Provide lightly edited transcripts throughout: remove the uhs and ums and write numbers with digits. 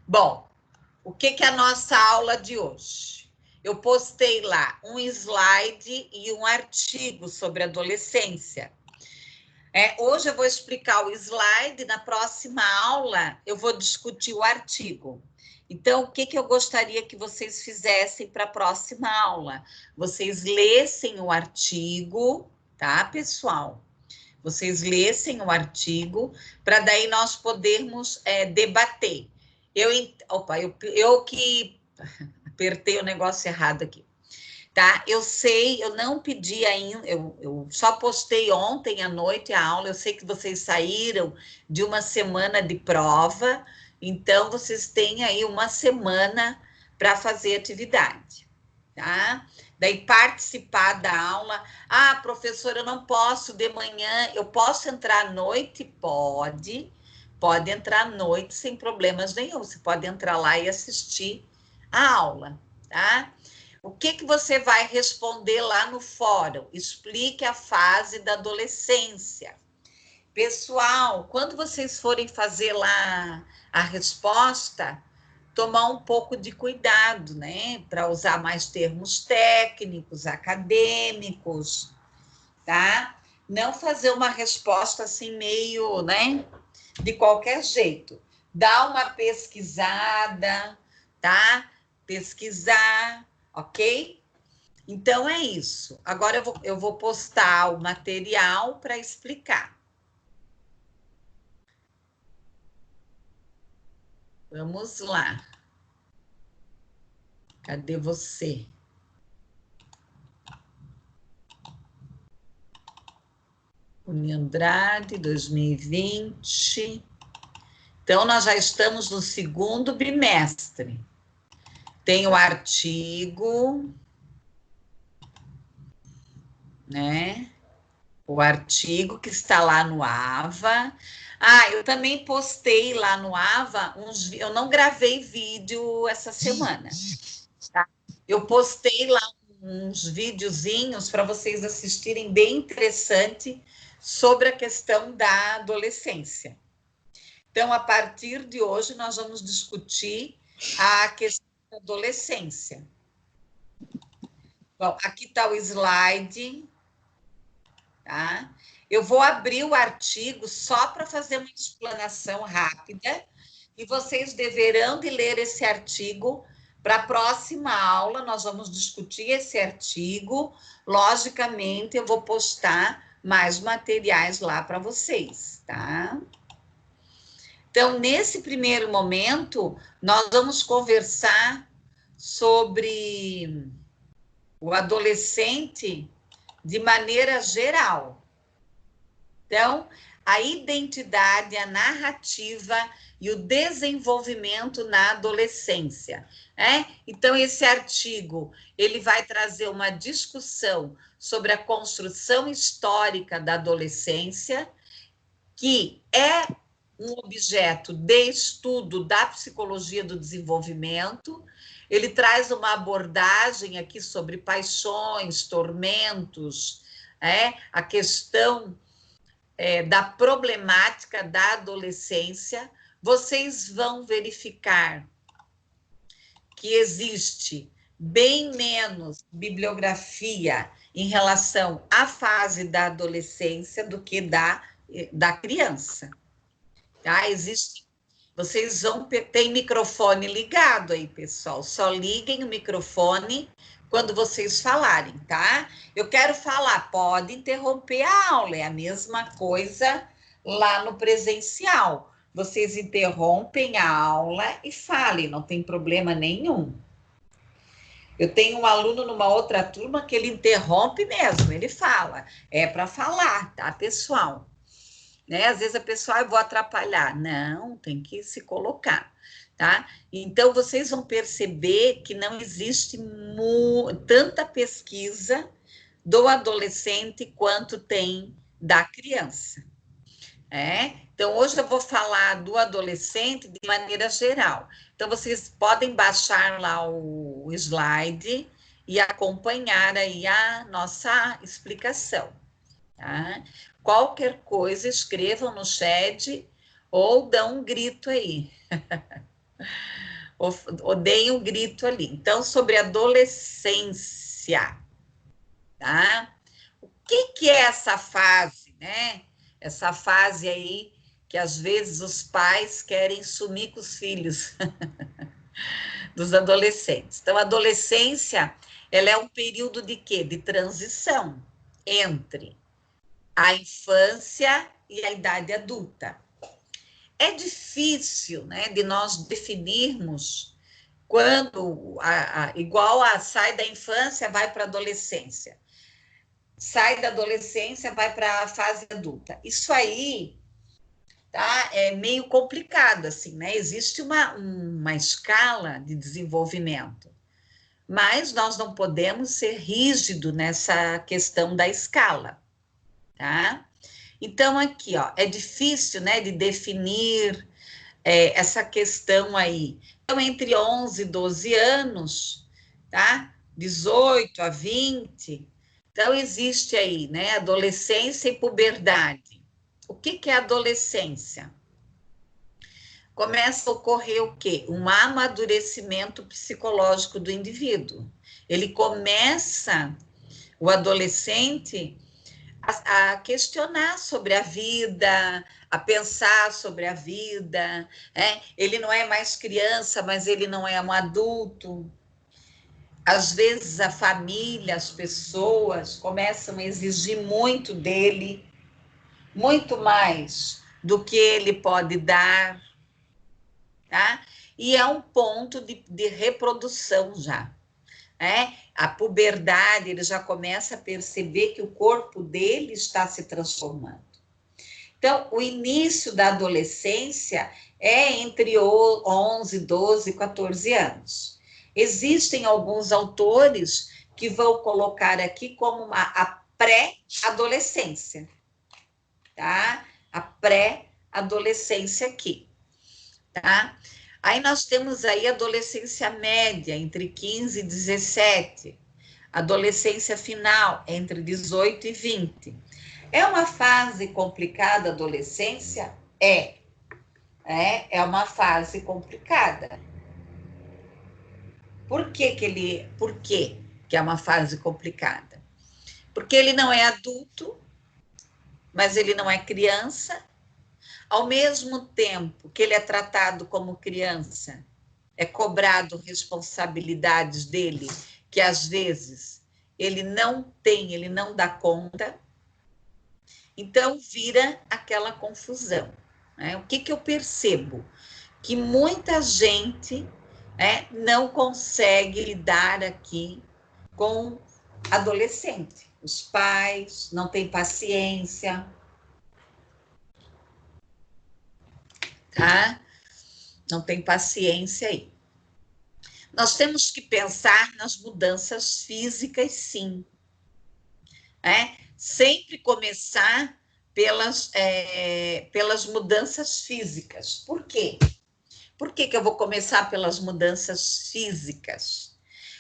Bom, o que é a nossa aula de hoje? Eu postei lá um slide e um artigo sobre adolescência. Hoje eu vou explicar o slide, na próxima aula eu vou discutir o artigo. Então, o que eu gostaria que vocês fizessem para a próxima aula? Vocês lessem o artigo, tá, pessoal? Vocês lessem o artigo, para daí nós podermos debater. Eu que apertei o negócio errado aqui. Tá? Eu sei, eu não pedi ainda, eu só postei ontem à noite a aula, eu sei que vocês saíram de uma semana de prova, então vocês têm aí uma semana para fazer atividade, tá? Daí participar da aula. Ah, professora, eu não posso de manhã, eu posso entrar à noite? Pode entrar à noite sem problemas nenhum, você pode entrar lá e assistir a aula, tá? O que você vai responder lá no fórum? Explique a fase da adolescência. Pessoal, quando vocês forem fazer lá a resposta, tomar um pouco de cuidado, né? Para usar mais termos técnicos, acadêmicos, tá? Não fazer uma resposta assim meio, né? De qualquer jeito. Dá uma pesquisada, tá? Pesquisar, ok? Então, é isso. Agora eu vou postar o material para explicar. Vamos lá. Cadê você? Uni Andrade, 2020. Então, nós já estamos no segundo bimestre. Tem o artigo, né? O artigo que está lá no AVA. Ah, eu também postei lá no AVA eu não gravei vídeo essa semana, tá? Eu postei lá uns videozinhos para vocês assistirem, bem interessante, sobre a questão da adolescência. Então, a partir de hoje, nós vamos discutir a questão da adolescência. Bom, aqui está o slide, tá? Eu vou abrir o artigo só para fazer uma explanação rápida e vocês deverão de ler esse artigo. Para a próxima aula, nós vamos discutir esse artigo. Logicamente, eu vou postar mais materiais lá para vocês, tá? Então, nesse primeiro momento, nós vamos conversar sobre o adolescente de maneira geral. Então, a identidade, a narrativa e o desenvolvimento na adolescência, né? Então, esse artigo, ele vai trazer uma discussão sobre a construção histórica da adolescência, que é um objeto de estudo da psicologia do desenvolvimento. Ele traz uma abordagem aqui sobre paixões, tormentos, a questão da problemática da adolescência. Vocês vão verificar que existe bem menos bibliografia em relação à fase da adolescência do que da criança. Tá? Existe. Vocês vão ter microfone ligado aí, pessoal. Só liguem o microfone quando vocês falarem, tá? Eu quero falar, pode interromper a aula, é a mesma coisa lá no presencial. Vocês interrompem a aula e falem, não tem problema nenhum. Eu tenho um aluno numa outra turma que ele interrompe mesmo, ele fala, é para falar, tá, pessoal? Né? Às vezes a pessoa, eu vou atrapalhar. Não, tem que se colocar, tá? Então, vocês vão perceber que não existe tanta pesquisa do adolescente quanto tem da criança. Então, hoje eu vou falar do adolescente de maneira geral. Então, vocês podem baixar lá o slide e acompanhar aí a nossa explicação, tá? Qualquer coisa, escrevam no chat ou dão um grito aí. Odeiem o grito ali. Então, sobre adolescência, tá? O que é essa fase, né? Essa fase aí que às vezes os pais querem sumir com os filhos dos adolescentes. Então, a adolescência, ela é um período de quê? De transição entre a infância e a idade adulta. É difícil, né, de nós definirmos quando, igual a sai da infância, vai para a adolescência. Sai da adolescência, vai para a fase adulta. Isso aí, tá, é meio complicado, assim, né? Existe uma escala de desenvolvimento, mas nós não podemos ser rígidos nessa questão da escala, tá? Então, aqui, ó, é difícil, né, de definir essa questão aí. Então, entre 11 e 12 anos, tá? 18 a 20. Então, existe aí, né, adolescência e puberdade. O que é adolescência? Começa a ocorrer o quê? Um amadurecimento psicológico do indivíduo. Ele começa, o adolescente, a questionar sobre a vida, a pensar sobre a vida. Ele não é mais criança, mas ele não é um adulto. Às vezes a família, as pessoas começam a exigir muito dele, muito mais do que ele pode dar, tá? E é um ponto de reprodução já. A puberdade, ele já começa a perceber que o corpo dele está se transformando. Então, o início da adolescência é entre 11, 12 e 14 anos. Existem alguns autores que vão colocar aqui como a pré-adolescência, tá? A pré-adolescência aqui, tá? Aí nós temos aí a adolescência média, entre 15 e 17. Adolescência final, entre 18 e 20. É uma fase complicada a adolescência? É uma fase complicada. Por que é uma fase complicada? Porque ele não é adulto, mas ele não é criança. Ao mesmo tempo que ele é tratado como criança, é cobrado responsabilidades dele, que às vezes ele não tem, ele não dá conta. Então, vira aquela confusão. O que eu percebo? Que muita gente não consegue lidar aqui com adolescente. Os pais não têm paciência, tá? Não tem paciência aí. Nós temos que pensar nas mudanças físicas, sim. Sempre começar pelas mudanças físicas. Por quê? Por que eu vou começar pelas mudanças físicas?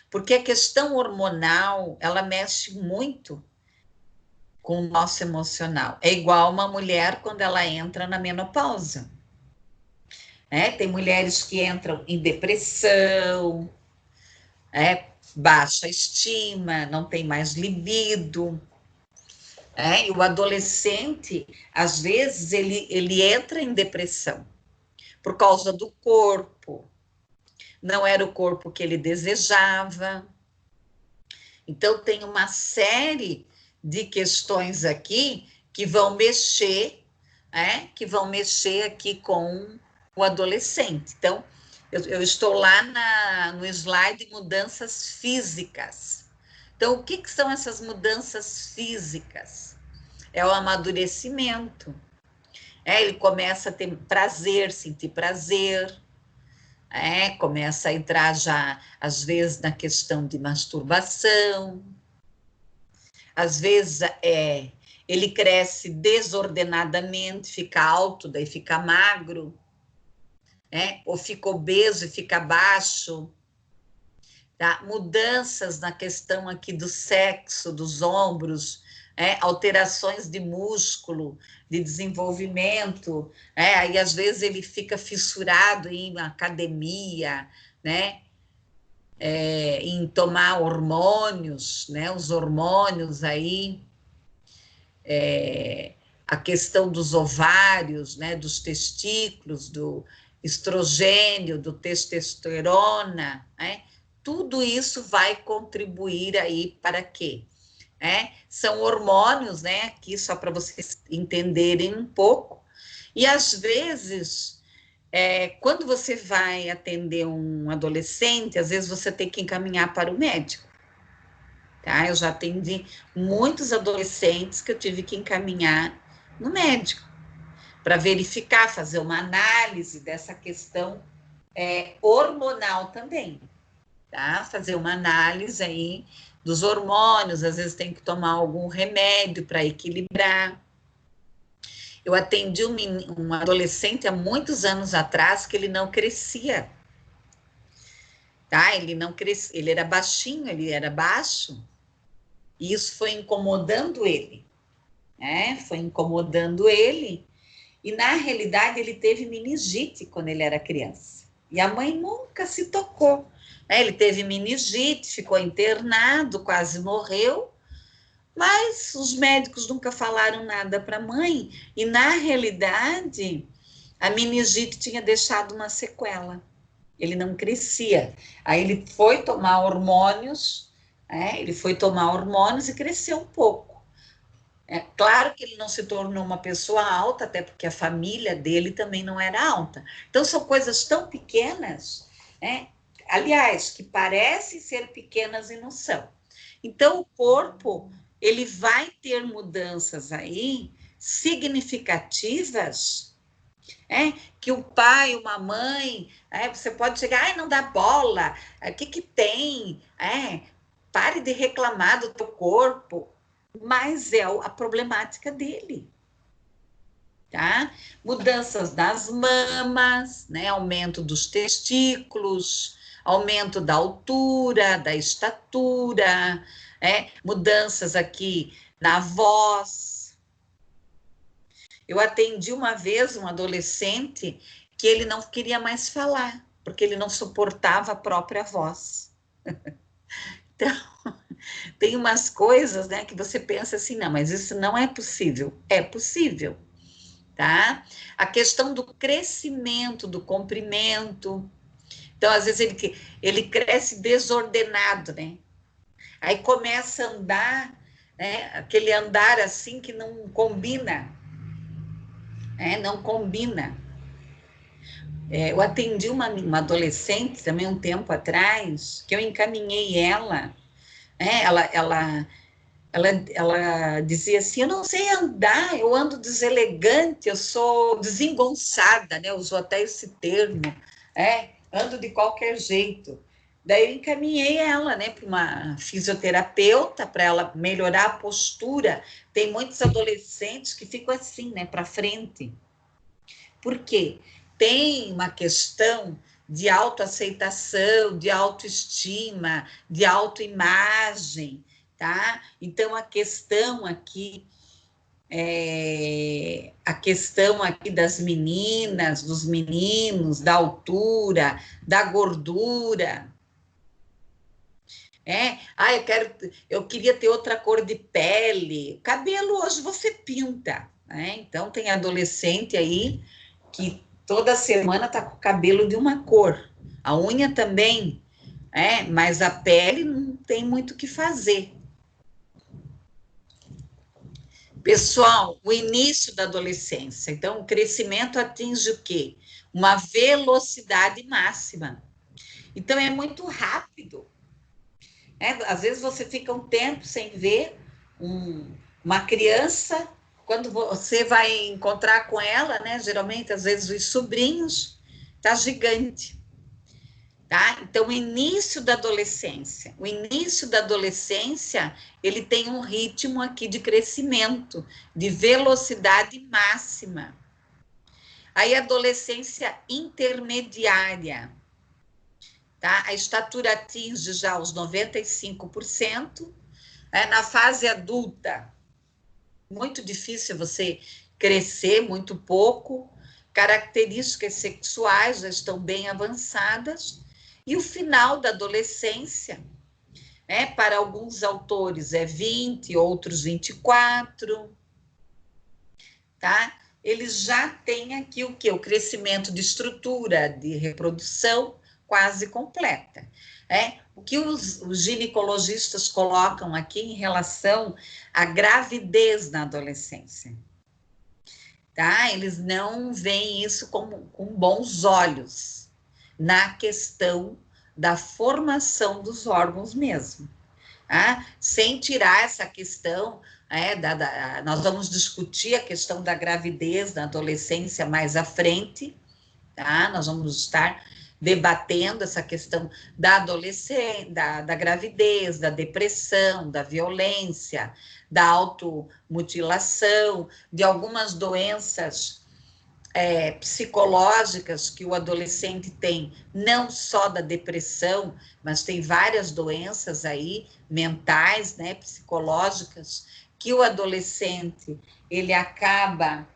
Porque a questão hormonal, ela mexe muito com o nosso emocional. É igual uma mulher quando ela entra na menopausa. Tem mulheres que entram em depressão, baixa estima, não tem mais libido. E o adolescente, às vezes, ele entra em depressão por causa do corpo. Não era o corpo que ele desejava. Então, tem uma série de questões aqui que vão mexer, aqui com o adolescente. Então, eu estou lá no slide mudanças físicas. Então, o que são essas mudanças físicas? É o amadurecimento. Ele começa a ter prazer, sentir prazer, começa a entrar já, às vezes, na questão de masturbação. Às vezes, ele cresce desordenadamente, fica alto, daí fica magro, ou fica obeso e fica baixo. Tá? Mudanças na questão aqui do sexo, dos ombros, alterações de músculo, de desenvolvimento, aí às vezes ele fica fissurado em academia, né? Em tomar hormônios, né? Os hormônios aí, a questão dos ovários, né? Dos testículos, do estrogênio, do testosterona, né? Tudo isso vai contribuir aí para quê? São hormônios, né? Aqui só para vocês entenderem um pouco. E às vezes, quando você vai atender um adolescente, às vezes você tem que encaminhar para o médico. Tá? Eu já atendi muitos adolescentes que eu tive que encaminhar no médico para verificar, fazer uma análise dessa questão hormonal também. Tá? Fazer uma análise aí dos hormônios, às vezes tem que tomar algum remédio para equilibrar. Eu atendi um adolescente há muitos anos atrás que ele não crescia, tá? Ele não crescia, ele era baixinho, ele era baixo, e isso foi incomodando ele, né? Foi incomodando ele, e na realidade ele teve meningite quando ele era criança, e a mãe nunca se tocou. Ele teve meningite, ficou internado, quase morreu, mas os médicos nunca falaram nada para a mãe, e na realidade a meningite tinha deixado uma sequela, ele não crescia. Aí ele foi tomar hormônios, e cresceu um pouco. É claro que ele não se tornou uma pessoa alta, até porque a família dele também não era alta. Então são coisas tão pequenas, né? Aliás, que parecem ser pequenas e não são. Então, o corpo, ele vai ter mudanças aí significativas, que o pai, uma mãe, você pode chegar, não dá bola, o que tem? Pare de reclamar do teu corpo, mas é a problemática dele. Tá? Mudanças das mamas, né? Aumento dos testículos, aumento da altura, da estatura, mudanças aqui na voz. Eu atendi uma vez um adolescente que ele não queria mais falar, porque ele não suportava a própria voz. Então, tem umas coisas, né, que você pensa assim, não, mas isso não é possível. É possível. Tá? A questão do crescimento, do comprimento. Então, às vezes, ele cresce desordenado, né? Aí começa a andar, né? Aquele andar assim que não combina, não combina. Eu atendi uma adolescente também um tempo atrás, que eu encaminhei ela, ela dizia assim, eu não sei andar, eu ando deselegante, eu sou desengonçada, né? Usou até esse termo, ando de qualquer jeito. Daí eu encaminhei ela, né, para uma fisioterapeuta, para ela melhorar a postura. Tem muitos adolescentes que ficam assim, né, para frente. Por quê? Tem uma questão de autoaceitação, de autoestima, de autoimagem, tá? Então, a questão aqui das meninas, dos meninos, da altura, da gordura. Eu queria ter outra cor de pele. Cabelo hoje você pinta, né? Então, tem adolescente aí que toda semana tá com o cabelo de uma cor. A unha também, mas a pele não tem muito o que fazer. Pessoal, o início da adolescência. Então, o crescimento atinge o quê? Uma velocidade máxima. Então, é muito rápido. Às vezes, você fica um tempo sem ver uma criança, quando você vai encontrar com ela, né? Geralmente, às vezes, os sobrinhos, tá gigante. Tá? Então, o início da adolescência. O início da adolescência, ele tem um ritmo aqui de crescimento, de velocidade máxima. Aí, a adolescência intermediária. Tá? A estatura atinge já os 95%. Na fase adulta, muito difícil você crescer, muito pouco. Características sexuais já estão bem avançadas. E o final da adolescência, para alguns autores é 20, outros 24, tá? Eles já têm aqui o quê? O crescimento de estrutura de reprodução quase completa. O que os ginecologistas colocam aqui em relação à gravidez na adolescência, tá? Eles não veem isso com bons olhos na questão da formação dos órgãos mesmo, tá? Sem tirar essa questão, nós vamos discutir a questão da gravidez na adolescência mais à frente, tá? Nós vamos estar debatendo essa questão da adolescência, da gravidez, da depressão, da violência, da automutilação, de algumas doenças psicológicas que o adolescente tem, não só da depressão, mas tem várias doenças aí mentais, né, psicológicas, que o adolescente ele acaba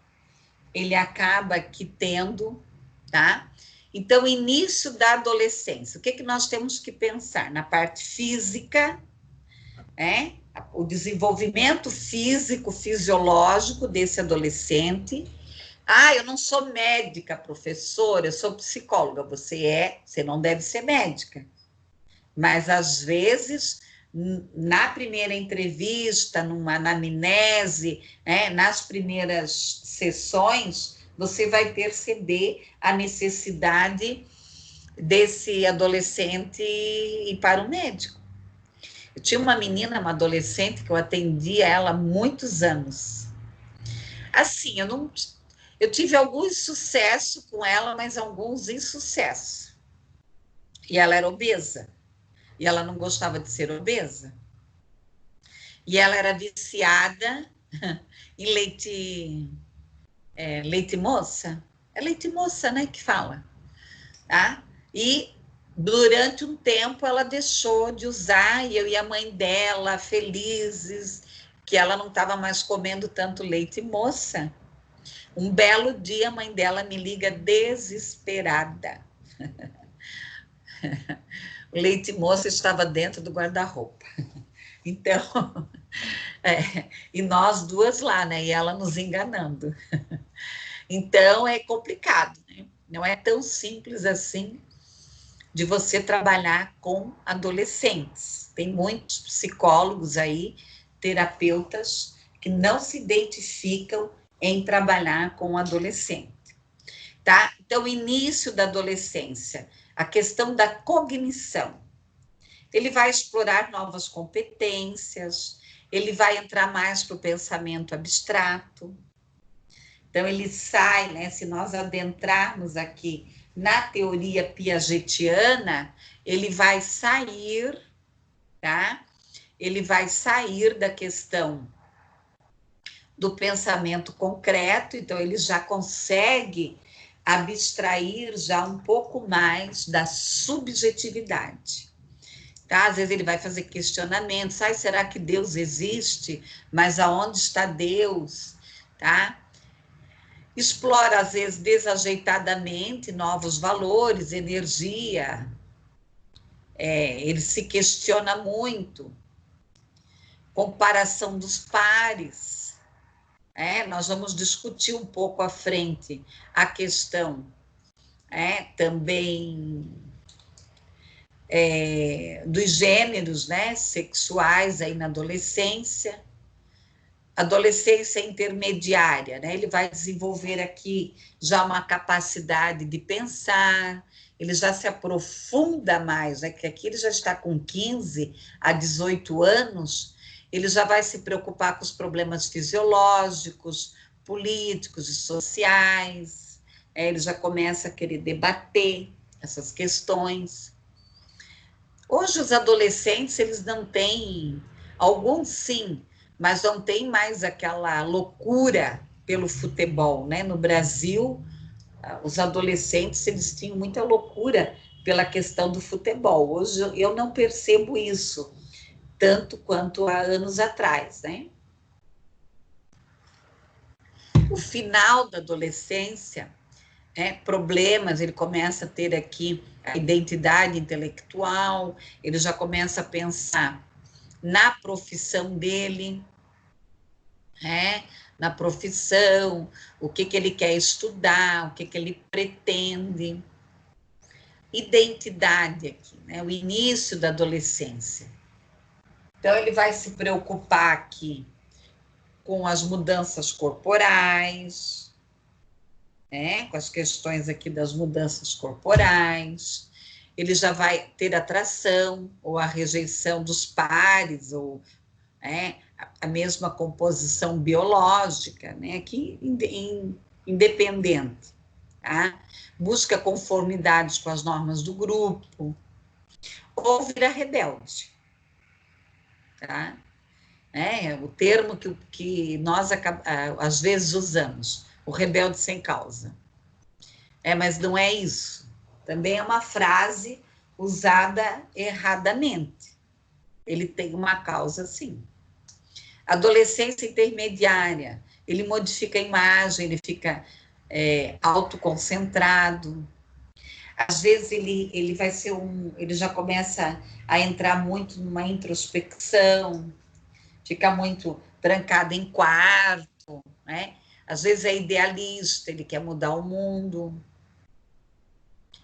aqui tendo, tá? Então, início da adolescência, o que nós temos que pensar? Na parte física, o desenvolvimento físico, fisiológico desse adolescente. Eu não sou médica, professora, eu sou psicóloga. Você não deve ser médica. Mas, às vezes, na primeira entrevista, numa anamnese, nas primeiras sessões, você vai perceber a necessidade desse adolescente ir para o médico. Eu tinha uma menina, uma adolescente, que eu atendia ela há muitos anos. Assim, eu tive algum sucesso com ela, mas alguns insucesso. E ela era obesa. E ela não gostava de ser obesa. E ela era viciada em leite moça. É leite moça, né, que fala. Tá? E durante um tempo ela deixou de usar, e eu e a mãe dela, felizes, que ela não estava mais comendo tanto leite moça. Um belo dia, a mãe dela me liga desesperada. O leite moça estava dentro do guarda-roupa. Então, e nós duas lá, né? E ela nos enganando. Então, é complicado, né? Não é tão simples assim de você trabalhar com adolescentes. Tem muitos psicólogos aí, terapeutas, que não se identificam em trabalhar com adolescente, tá? Então, início da adolescência, a questão da cognição. Ele vai explorar novas competências, ele vai entrar mais para o pensamento abstrato. Então, ele sai, né? Se nós adentrarmos aqui na teoria piagetiana, ele vai sair, tá? Ele vai sair da questão do pensamento concreto, então ele já consegue abstrair já um pouco mais da subjetividade. Tá? Às vezes ele vai fazer questionamentos, será que Deus existe? Mas aonde está Deus? Tá? Explora, às vezes, desajeitadamente, novos valores, energia. Ele se questiona muito. Comparação dos pares. Nós vamos discutir um pouco à frente a questão também dos gêneros, né, sexuais aí na adolescência. Adolescência intermediária, né? Ele vai desenvolver aqui já uma capacidade de pensar, ele já se aprofunda mais, que aqui ele já está com 15 a 18 anos, ele já vai se preocupar com os problemas fisiológicos, políticos e sociais, ele já começa a querer debater essas questões. Hoje os adolescentes, eles não têm, alguns sim, mas não tem mais aquela loucura pelo futebol, né? No Brasil, os adolescentes, eles tinham muita loucura pela questão do futebol. Hoje eu não percebo isso, tanto quanto há anos atrás, né? O final da adolescência problemas, ele começa a ter aqui a identidade intelectual, ele já começa a pensar na profissão dele, na profissão, o que ele quer estudar, o que ele pretende. Identidade aqui, o início da adolescência. Então, ele vai se preocupar aqui com as mudanças corporais, com as questões aqui das mudanças corporais. Ele já vai ter atração ou a rejeição dos pares, ou a mesma composição biológica, aqui independente. Tá? Busca conformidade com as normas do grupo, ou vira rebelde. Tá? O termo que nós às vezes usamos, o rebelde sem causa. Mas não é isso. Também é uma frase usada erradamente. Ele tem uma causa, sim. Adolescência intermediária, ele modifica a imagem, ele fica autoconcentrado. Às vezes ele vai ser ele já começa a entrar muito numa introspecção, fica muito trancado em quarto, Às vezes é idealista, ele quer mudar o mundo,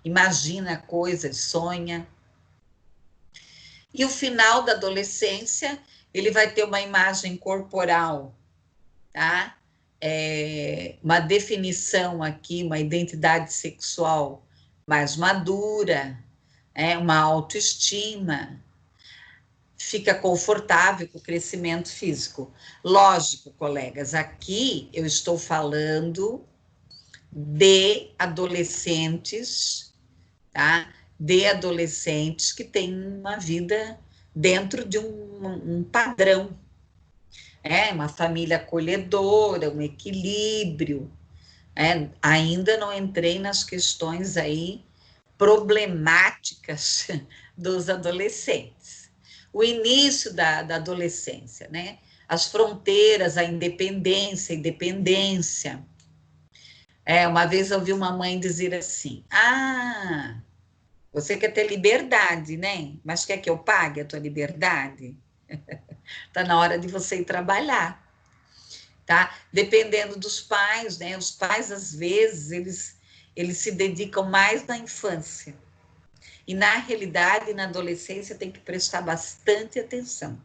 imagina coisas, sonha. E o final da adolescência, ele vai ter uma imagem corporal, tá? Uma definição aqui, uma identidade sexual mais madura, uma autoestima, fica confortável com o crescimento físico. Lógico, colegas, aqui eu estou falando de adolescentes, tá? De adolescentes que têm uma vida dentro de um padrão, uma família acolhedora, um equilíbrio. Ainda não entrei nas questões aí problemáticas dos adolescentes. O início da adolescência, as fronteiras, a independência. Uma vez eu ouvi uma mãe dizer assim, você quer ter liberdade, mas quer que eu pague a tua liberdade? Está na hora de você ir trabalhar, tá? Dependendo dos pais, os pais, às vezes, eles se dedicam mais na infância. E, na realidade, na adolescência, tem que prestar bastante atenção.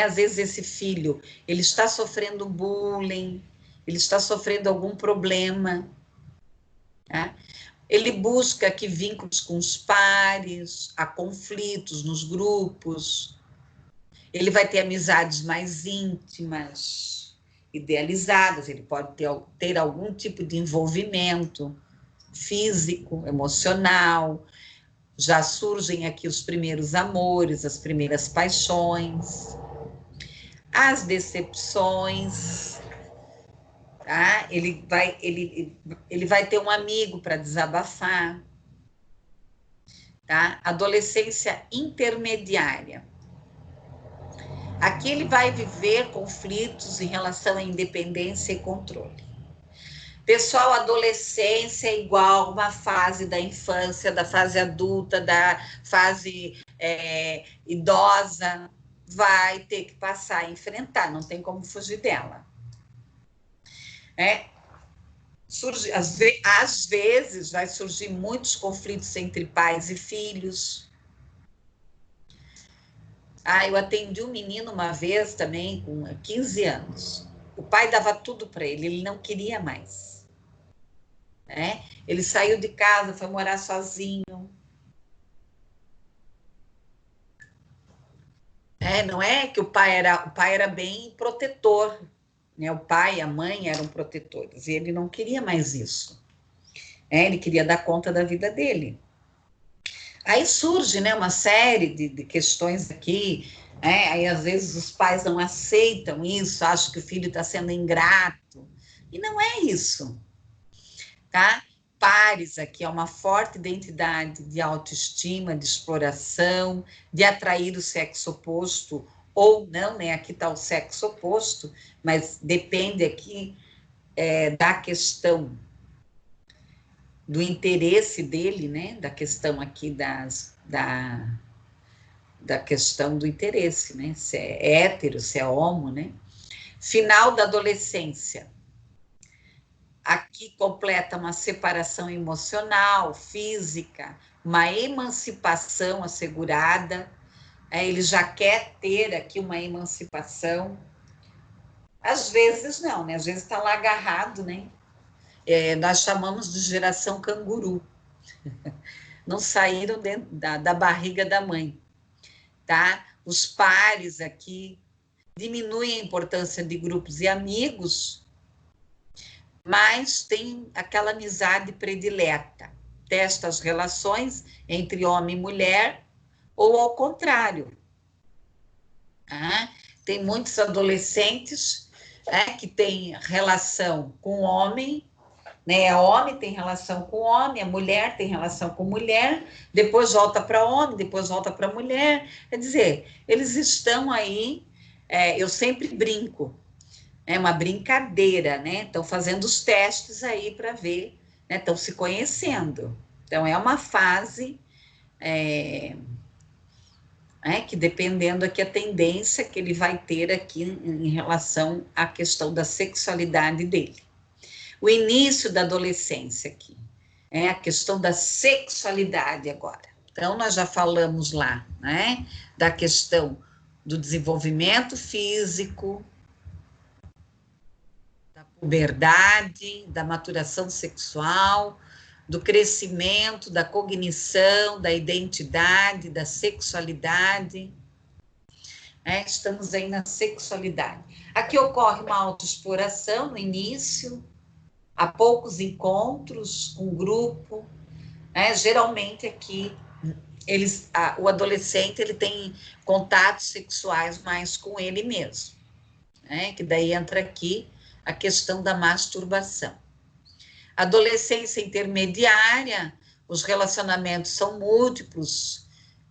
Às vezes, esse filho, ele está sofrendo bullying, ele está sofrendo algum problema, tá? Ele busca aqui vínculos com os pares, há conflitos nos grupos, ele vai ter amizades mais íntimas, idealizadas, ele pode ter algum tipo de envolvimento físico, emocional, já surgem aqui os primeiros amores, as primeiras paixões, as decepções, tá? Ele vai ter um amigo para desabafar, tá? Adolescência intermediária. Aqui ele vai viver conflitos em relação à independência e controle. Pessoal, adolescência é igual uma fase da infância, da fase adulta, da fase idosa, vai ter que passar a enfrentar, não tem como fugir dela. Às vezes vai surgir muitos conflitos entre pais e filhos. Eu atendi um menino uma vez também, com 15 anos. O pai dava tudo para ele não queria mais. Ele saiu de casa, foi morar sozinho. Não é que o pai era bem protetor, o pai e a mãe eram protetores, e ele não queria mais isso. Ele queria dar conta da vida dele. Aí surge, uma série de questões aqui, aí às vezes os pais não aceitam isso, acham que o filho está sendo ingrato, e não é isso, tá? Pares aqui é uma forte identidade de autoestima, de exploração, de atrair o sexo oposto, ou não, aqui está o sexo oposto, mas depende aqui da questão do interesse dele, né? Da questão aqui da questão do interesse, né? Se é hétero, se é homo, né? Final da adolescência. Aqui completa uma separação emocional, física, uma emancipação assegurada. Ele já quer ter aqui uma emancipação. Às vezes não, né? Às vezes está lá agarrado, né? Nós chamamos de geração canguru. Não saíram da barriga da mãe, tá? Os pares aqui diminuem a importância de grupos e amigos, mas tem aquela amizade predileta. Testa as relações entre homem e mulher, ou ao contrário. Tem muitos adolescentes que têm relação com homem, né? O homem tem relação com homem, a mulher tem relação com mulher, depois volta para homem, depois volta para mulher. Quer dizer, eles estão aí, eu sempre brinco, é uma brincadeira, né? Estão fazendo os testes aí para ver, né? Estão se conhecendo. Então, é uma fase que dependendo aqui a tendência que ele vai ter aqui em relação à questão da sexualidade dele. O início da adolescência aqui, a questão da sexualidade agora. Então, nós já falamos lá, né, da questão do desenvolvimento físico, da puberdade, da maturação sexual, do crescimento, da cognição, da identidade, da sexualidade. Estamos aí na sexualidade. Aqui ocorre uma autoexploração no início, há poucos encontros com grupo, geralmente aqui o adolescente ele tem contatos sexuais mais com ele mesmo, que daí entra aqui a questão da masturbação. Adolescência intermediária, os relacionamentos são múltiplos,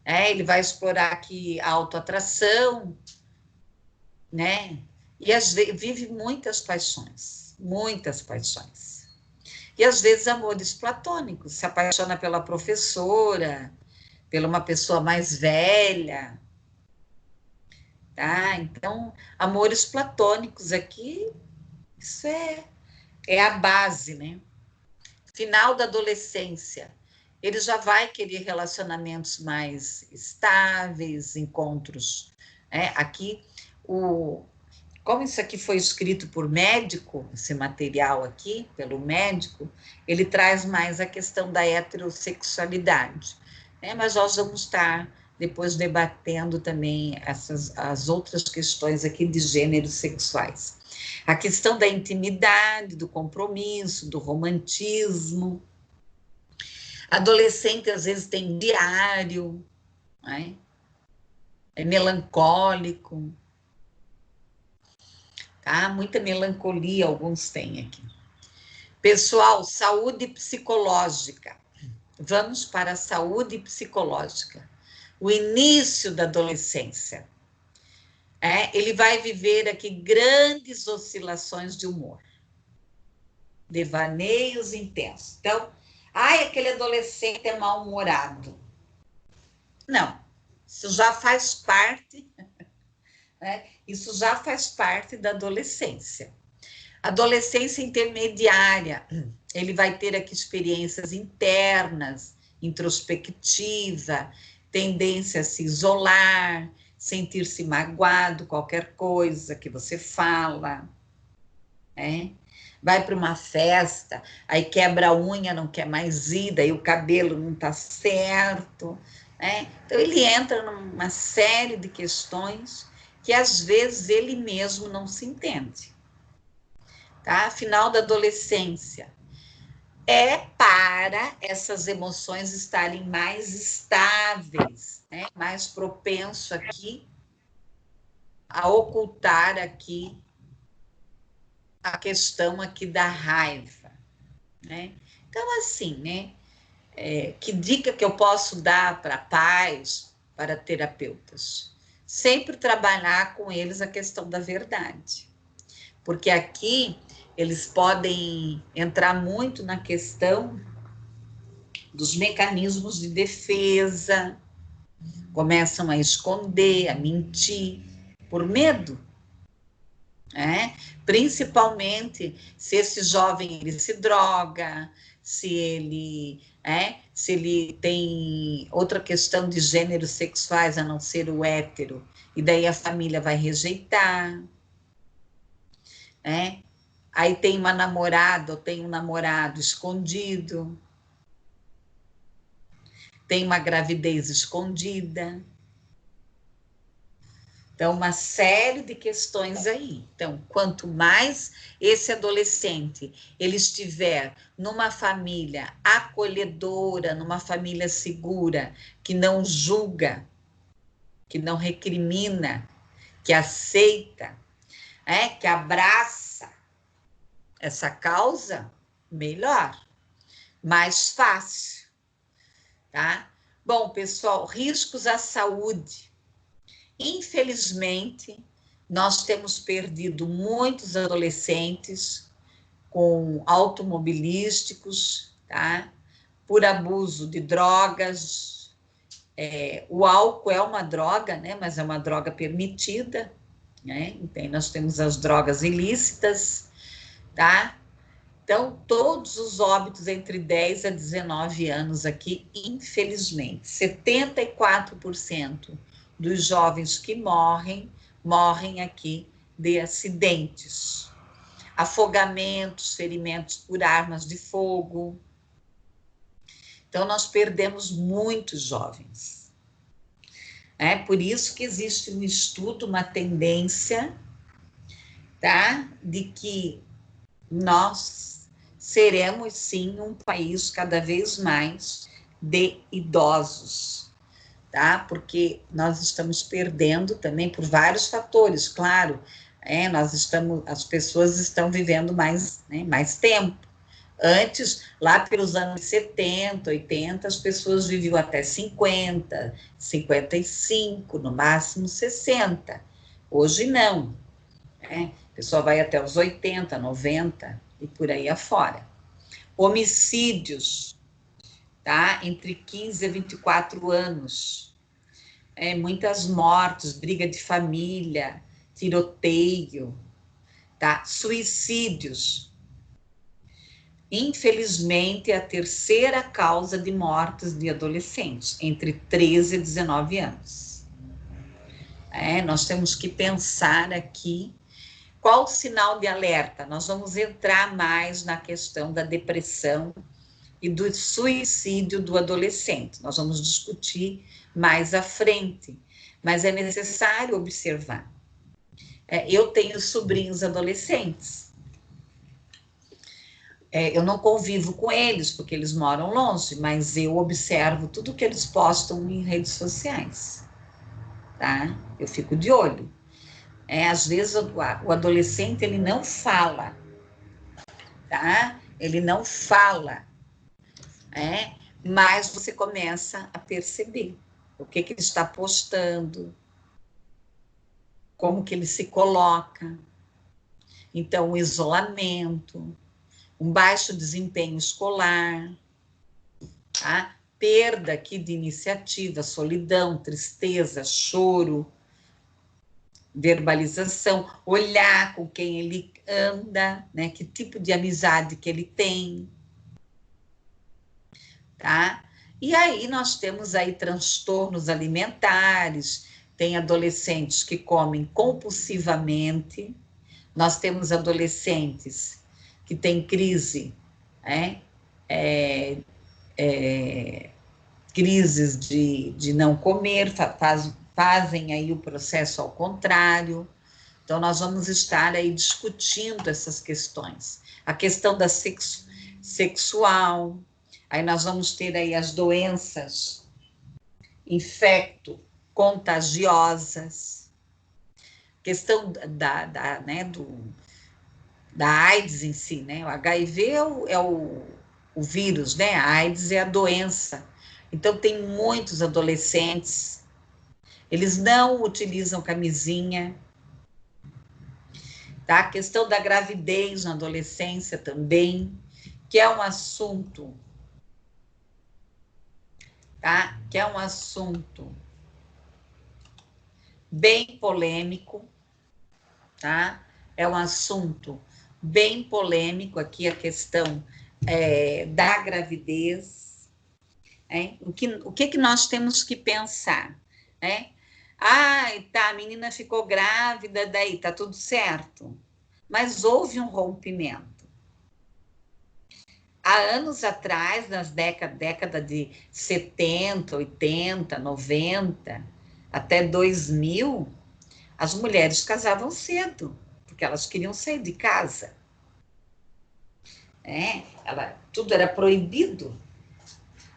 ele vai explorar aqui a autoatração, né? E vive muitas paixões. E às vezes amores platônicos, se apaixona pela professora, pela uma pessoa mais velha, tá? Então, amores platônicos aqui, isso é a base, né? Final da adolescência, ele já vai querer relacionamentos mais estáveis, encontros, aqui, como isso aqui foi escrito por médico, esse material aqui, pelo médico, ele traz mais a questão da heterossexualidade, mas nós vamos estar depois debatendo também as outras questões aqui de gêneros sexuais. A questão da intimidade, do compromisso, do romantismo. Adolescente, às vezes, tem diário, é melancólico, tá? Muita melancolia, alguns têm aqui. Pessoal, saúde psicológica. Vamos para a saúde psicológica. O início da adolescência. Ele vai viver aqui grandes oscilações de humor. Devaneios intensos. Então, aquele adolescente é mal-humorado. Não, isso já faz parte, isso já faz parte da adolescência. Adolescência intermediária, ele vai ter aqui experiências internas, introspectiva, tendência a se isolar, sentir-se magoado, qualquer coisa que você fala, vai para uma festa, aí quebra a unha, não quer mais ir, daí o cabelo não está certo, Então, ele entra numa série de questões que, às vezes, ele mesmo não se entende, tá? Final da adolescência. Para essas emoções estarem mais estáveis, mais propenso aqui a ocultar aqui a questão aqui da raiva, Então, assim, que dica que eu posso dar para pais, para terapeutas? Sempre trabalhar com eles a questão da verdade, porque aqui eles podem entrar muito na questão dos mecanismos de defesa, começam a esconder, a mentir, por medo. Principalmente se esse jovem ele se droga, se ele tem outra questão de gêneros sexuais a não ser o hétero, e daí a família vai rejeitar, aí tem uma namorada ou tem um namorado escondido, tem uma gravidez escondida. Então, uma série de questões aí. Então, quanto mais esse adolescente ele estiver numa família acolhedora, numa família segura, que não julga, que não recrimina, que aceita, que abraça essa causa, melhor, mais fácil, tá? Bom, pessoal, riscos à saúde. Infelizmente, nós temos perdido muitos adolescentes com automobilísticos, tá? Por abuso de drogas. O álcool é uma droga, né? Mas é uma droga permitida, né? Então, nós temos as drogas ilícitas, tá? Então, todos os óbitos entre 10 a 19 anos aqui, infelizmente, 74% dos jovens que morrem aqui de acidentes, afogamentos, ferimentos por armas de fogo. Então, nós perdemos muitos jovens. É por isso que existe um estudo, uma tendência, tá? De que nós seremos, sim, um país cada vez mais de idosos, tá? Porque nós estamos perdendo também por vários fatores, claro, as pessoas estão vivendo mais, né, mais tempo. Antes, lá pelos anos 70, 80, as pessoas viviam até 50, 55, no máximo 60. Hoje não, né? A pessoa vai até os 80, 90 e por aí afora. Homicídios, tá? Entre 15 e 24 anos. Muitas mortes, briga de família, tiroteio, tá? Suicídios. Infelizmente, é a terceira causa de mortes de adolescentes, entre 13 e 19 anos. Nós temos que pensar aqui qual o sinal de alerta. Nós vamos entrar mais na questão da depressão e do suicídio do adolescente. Nós vamos discutir mais à frente, mas é necessário observar. Eu tenho sobrinhos adolescentes. Eu não convivo com eles, porque eles moram longe, mas eu observo tudo que eles postam em redes sociais, tá? Eu fico de olho. Às vezes o adolescente, ele não fala, tá? Ele não fala, mas você começa a perceber o que ele está postando, como que ele se coloca. Então, o isolamento, um baixo desempenho escolar, tá? Perda aqui de iniciativa, solidão, tristeza, choro, verbalização, olhar com quem ele anda, né? Que tipo de amizade que ele tem, tá? E aí nós temos aí transtornos alimentares, tem adolescentes que comem compulsivamente, nós temos adolescentes que têm crise, crises de não comer, fazem aí o processo ao contrário. Então, nós vamos estar aí discutindo essas questões. A questão da sexual, aí nós vamos ter aí as doenças infecto-contagiosas, questão da AIDS em si, né? O HIV é o vírus, né? A AIDS é a doença. Então, tem muitos adolescentes, eles não utilizam camisinha, tá? A questão da gravidez na adolescência também, que é um assunto tá? Que é um assunto bem polêmico, tá? É um assunto bem polêmico aqui, a questão da gravidez. O que nós temos que pensar? Né? Tá, a menina ficou grávida, daí tá tudo certo. Mas houve um rompimento. Há anos atrás, nas década de 70, 80, 90, até 2000, as mulheres casavam cedo, porque elas queriam sair de casa. Tudo era proibido.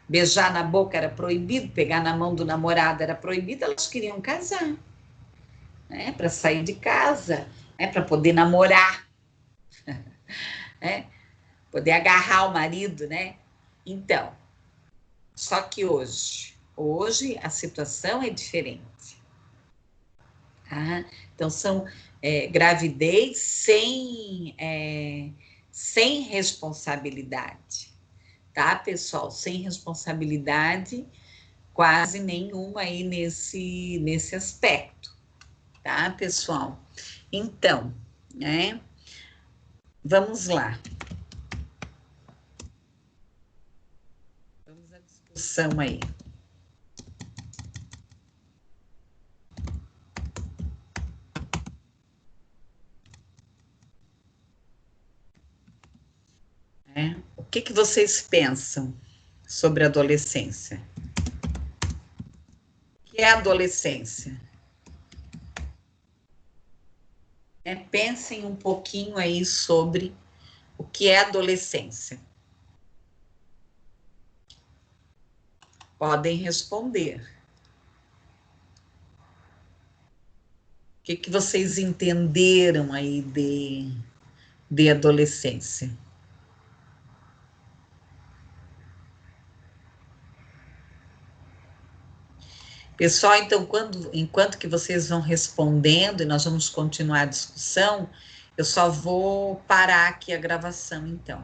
Beijar na boca era proibido, pegar na mão do namorado era proibido, elas queriam casar, né? Para sair de casa, né? Para poder namorar, né? Poder agarrar o marido, né? Então, só que hoje a situação é diferente. Tá? Então, são gravidez sem responsabilidade, tá, pessoal? Sem responsabilidade quase nenhuma aí nesse aspecto, tá, pessoal? Então, né? Vamos lá. Vamos à discussão aí. O que vocês pensam sobre a adolescência? O que é a adolescência? Pensem um pouquinho aí sobre o que é adolescência. Podem responder. O que vocês entenderam aí de adolescência? Pessoal, então, enquanto que vocês vão respondendo, e nós vamos continuar a discussão, eu só vou parar aqui a gravação, então.